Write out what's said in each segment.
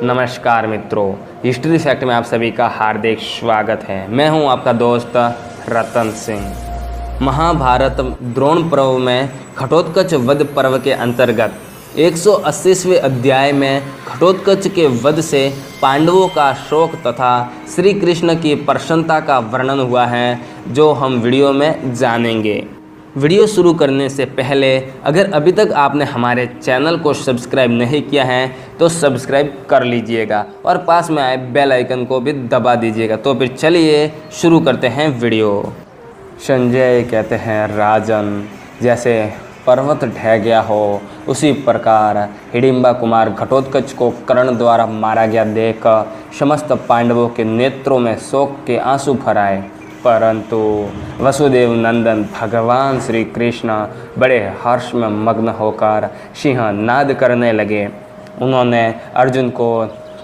नमस्कार मित्रों, history fact में आप सभी का हार्दिक स्वागत है। मैं हूं आपका दोस्त रतन सिंह। महाभारत द्रोण पर्व में घटोत्कच वध पर्व के अंतर्गत 180वें अध्याय में घटोत्कच के वध से पांडवों का शोक तथा श्री कृष्ण की प्रसन्नता का वर्णन हुआ है, जो हम वीडियो में जानेंगे। वीडियो शुरू करने से पहले अगर अभी तक आपने हमारे चैनल को सब्सक्राइब नहीं किया है तो सब्सक्राइब कर लीजिएगा और पास में आए बेल आइकन को भी दबा दीजिएगा। तो फिर चलिए शुरू करते हैं वीडियो। संजय कहते हैं, राजन, जैसे पर्वत ढह गया हो उसी प्रकार हिडिंबा कुमार घटोत्कच को कर्ण द्वारा मारा गया देख समस्त पांडवों के नेत्रों में शोक के आंसू भर आए। परंतु वसुदेव नंदन भगवान श्री कृष्ण बड़े हर्ष में मग्न होकर सिंह नाद करने लगे। उन्होंने अर्जुन को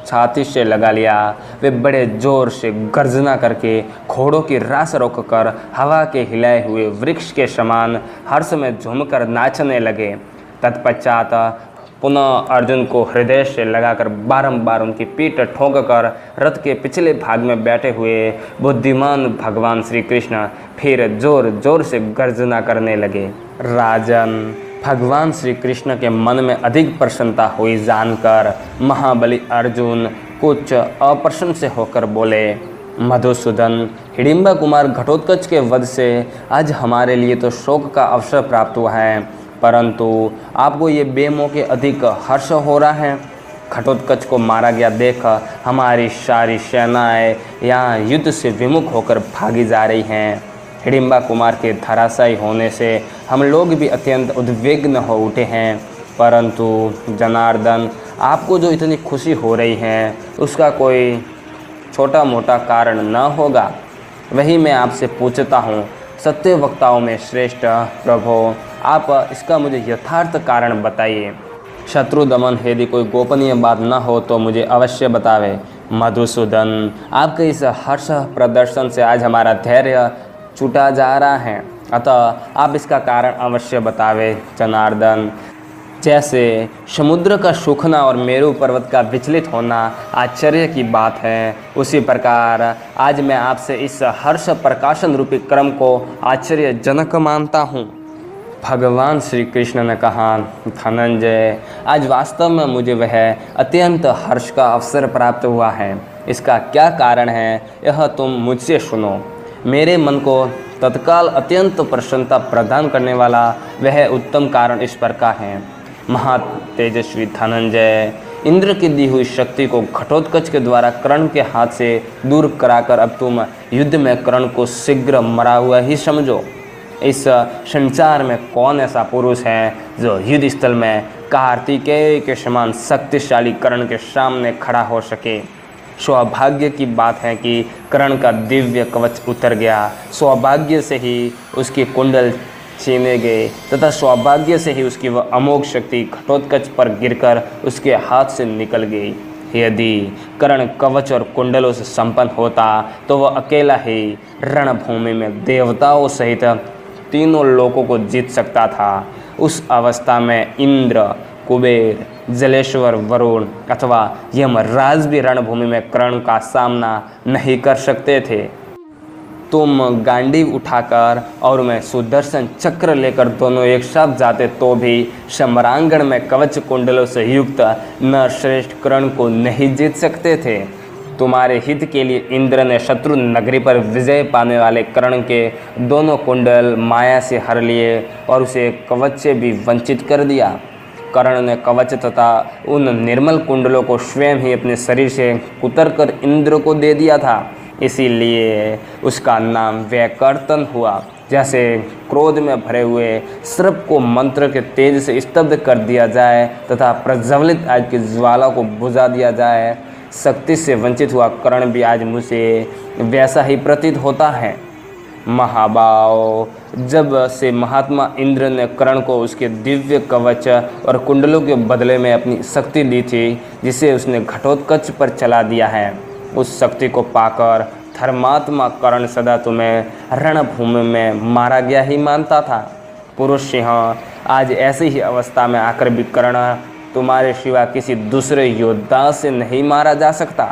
छाती से लगा लिया। वे बड़े जोर से गर्जना करके घोड़ों की रास रोककर हवा के हिलाए हुए वृक्ष के समान हर्ष में झूमकर नाचने लगे। तत्पश्चात पुनः अर्जुन को हृदय से लगाकर बारंबार उनकी पीठ ठोंककर रथ के पिछले भाग में बैठे हुए बुद्धिमान भगवान श्री कृष्ण फिर जोर जोर से गर्जना करने लगे। राजन, भगवान श्री कृष्ण के मन में अधिक प्रसन्नता हुई जानकर महाबली अर्जुन कुछ अप्रसन्न से होकर बोले, मधुसूदन, हिडिंबा कुमार घटोत्कच के वध से आज हमारे लिए तो शोक का अवसर प्राप्त हुआ है, परंतु आपको ये बेमौके अधिक हर्ष हो रहा है। घटोत्कच को मारा गया देख हमारी सारी सेनाएं यहाँ युद्ध से विमुख होकर भागी जा रही हैं। हिडिंबा कुमार के धराशायी होने से हम लोग भी अत्यंत उद्विग्न हो उठे हैं, परंतु जनार्दन, आपको जो इतनी खुशी हो रही है उसका कोई छोटा मोटा कारण न होगा। वही मैं आपसे पूछता हूँ, सत्य वक्ताओं में श्रेष्ठ प्रभु, आप इसका मुझे यथार्थ कारण बताइए। शत्रु दमन यदि कोई गोपनीय बात न हो तो मुझे अवश्य बतावे। मधुसूदन, आपके इस हर्ष प्रदर्शन से आज हमारा धैर्य छूटा जा रहा है, अतः आप इसका कारण अवश्य बतावे। जनार्दन, जैसे समुद्र का सूखना और मेरु पर्वत का विचलित होना आश्चर्य की बात है, उसी प्रकार आज मैं आपसे इस हर्ष प्रकाशन रूपी क्रम को आश्चर्यजनक मानता हूँ। भगवान श्री कृष्ण ने कहा, धनंजय, आज वास्तव में मुझे वह अत्यंत हर्ष का अवसर प्राप्त हुआ है। इसका क्या कारण है यह तुम मुझसे सुनो। मेरे मन को तत्काल अत्यंत प्रसन्नता प्रदान करने वाला वह उत्तम कारण इस प्रकार है। महातेजस्वी धनंजय, इंद्र की दी हुई शक्ति को घटोत्कच के द्वारा कर्ण के हाथ से दूर कराकर अब तुम युद्ध में कर्ण को शीघ्र मरा हुआ ही समझो। इस संसार में कौन ऐसा पुरुष है जो युद्ध स्थल में कार्तिकेय के समान शक्तिशाली कर्ण के सामने खड़ा हो सके। सौभाग्य की बात है कि कर्ण का दिव्य कवच उतर गया, सौभाग्य से ही उसकी कुंडल छीने गए तथा सौभाग्य से ही उसकी वह अमोघ शक्ति घटोत्कच पर गिरकर उसके हाथ से निकल गई। यदि कर्ण कवच और कुंडलों से संपन्न होता तो वह अकेला ही रणभूमि में देवताओं सहित तीनों लोकों को जीत सकता था। उस अवस्था में इंद्र, कुबेर, जलेश्वर, वरुण अथवा यमराज भी रणभूमि में कर्ण का सामना नहीं कर सकते थे। तुम गांडीव उठाकर और मैं सुदर्शन चक्र लेकर दोनों एक साथ जाते तो भी सम्रांगण में कवच कुंडलों से युक्त नरश्रेष्ठ कर्ण को नहीं जीत सकते थे। तुम्हारे हित के लिए इंद्र ने शत्रु नगरी पर विजय पाने वाले कर्ण के दोनों कुंडल माया से हर लिए और उसे कवच से भी वंचित कर दिया। कर्ण ने कवच तथा उन निर्मल कुंडलों को स्वयं ही अपने शरीर से कुतर कर इंद्र को दे दिया था, इसीलिए उसका नाम वैकर्तन हुआ। जैसे क्रोध में भरे हुए सर्प को मंत्र के तेज से स्तब्ध कर दिया जाए तथा प्रज्वलित आग की ज्वाला को बुझा दिया जाए, शक्ति से वंचित हुआ कर्ण भी आज मुझे वैसा ही प्रतीत होता है। महाभाव, जब से महात्मा इंद्र ने कर्ण को उसके दिव्य कवच और कुंडलों के बदले में अपनी शक्ति दी थी, जिसे उसने घटोत्कच पर चला दिया है, उस शक्ति को पाकर धर्मात्मा कर्ण सदा तुम्हें रणभूमि में मारा गया ही मानता था। पुरुष सिंह आज ऐसी ही अवस्था में आकर भी कर्ण तुम्हारे सिवा किसी दूसरे योद्धा से नहीं मारा जा सकता।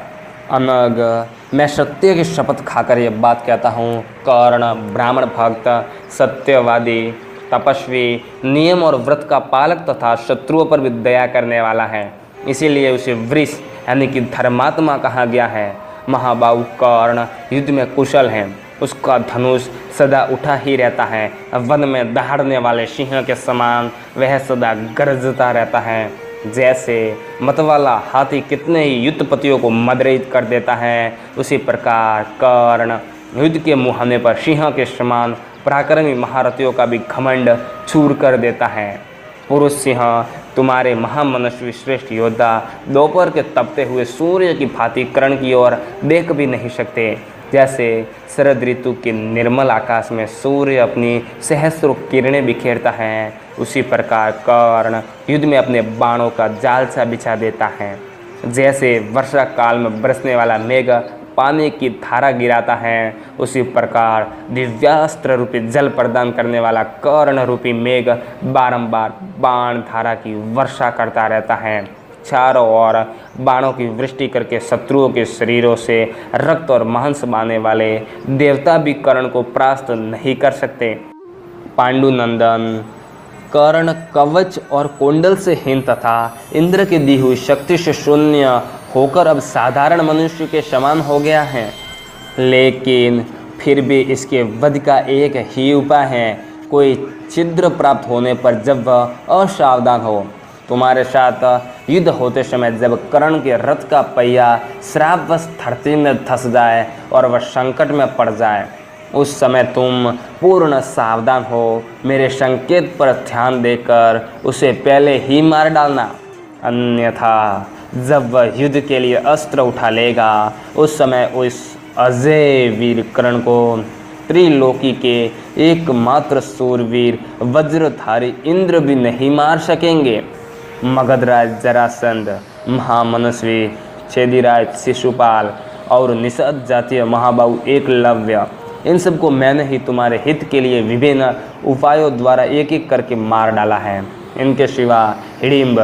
अनग, मैं सत्य की शपथ खाकर यह बात कहता हूँ, कर्ण ब्राह्मण भक्त, सत्यवादी, तपस्वी, नियम और व्रत का पालक तथा शत्रुओं पर भी दया करने वाला है, इसीलिए उसे वृष यानी कि धर्मात्मा कहा गया है। महाबाहु कर्ण युद्ध में कुशल है, उसका धनुष सदा उठा ही रहता है। वन में दहाड़ने वाले सिंह के समान वह सदा गरजता रहता है। जैसे मतवाला हाथी कितने ही युद्धपतियों को मदरित कर देता है, उसी प्रकार कर्ण युद्ध के मुहाने पर सिंह के समान पराक्रमी महारथियों का भी घमंड चूर कर देता है। पुरुष सिंह तुम्हारे महामनस्वी श्रेष्ठ योद्धा दोपहर के तपते हुए सूर्य की भांति कर्ण की ओर देख भी नहीं सकते। जैसे शरद ऋतु के निर्मल आकाश में सूर्य अपनी सहस्रों किरणें बिखेरता है, उसी प्रकार कर्ण युद्ध में अपने बाणों का जाल सा बिछा देता है। जैसे वर्षा काल में बरसने वाला मेघ पानी की धारा गिराता है, उसी प्रकार दिव्यास्त्र रूपी जल प्रदान करने वाला कर्ण रूपी मेघ बारंबार बाण धारा की वर्षा करता रहता है। चारों ओर बाणों की वृष्टि करके शत्रुओं के शरीरों से रक्त और मांस बहाने वाले देवता भी कर्ण को परास्त नहीं कर सकते। पांडुनंदन, कर्ण कवच और कुंडल से हीन तथा इंद्र की दी हुई शक्ति से शून्य होकर अब साधारण मनुष्य के समान हो गया है, लेकिन फिर भी इसके वध का एक ही उपाय है। कोई छिद्र प्राप्त होने पर जब वह असावधान हो, तुम्हारे साथ युद्ध होते समय जब कर्ण के रथ का पहिया श्रापवश धरती में धंस जाए और वह संकट में पड़ जाए, उस समय तुम पूर्ण सावधान हो, मेरे संकेत पर ध्यान देकर उसे पहले ही मार डालना। अन्यथा जब वह युद्ध के लिए अस्त्र उठा लेगा, उस समय उस अजय वीर कर्ण को त्रिलोकी के एकमात्र सूरवीर वज्रधारी इंद्र भी नहीं मार सकेंगे। मगधराज जरासंध, महामनस्वी छेदीराज शिशुपाल और निषद जातीय महाबाहु एकलव्य, इन सबको मैंने ही तुम्हारे हित के लिए विभिन्न उपायों द्वारा एक एक करके मार डाला है। इनके सिवा हिडिंब,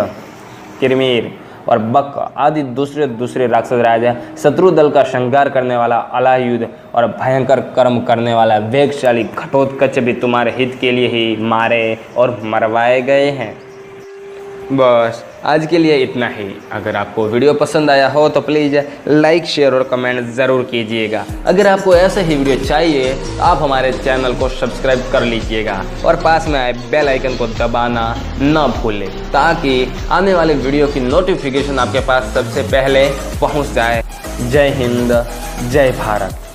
किरमीर और बक आदि दूसरे राक्षस राजा, शत्रु दल का संहार करने वाला अलायुध और भयंकर कर्म करने वाला वेगशाली घटोत्कच भी तुम्हारे हित के लिए ही मारे और मरवाए गए हैं। बस आज के लिए इतना ही। अगर आपको वीडियो पसंद आया हो तो प्लीज़ लाइक, शेयर और कमेंट ज़रूर कीजिएगा। अगर आपको ऐसा ही वीडियो चाहिए तो आप हमारे चैनल को सब्सक्राइब कर लीजिएगा और पास में आए बेल आइकन को दबाना न भूलें, ताकि आने वाले वीडियो की नोटिफिकेशन आपके पास सबसे पहले पहुंच जाए। जय हिंद, जय भारत।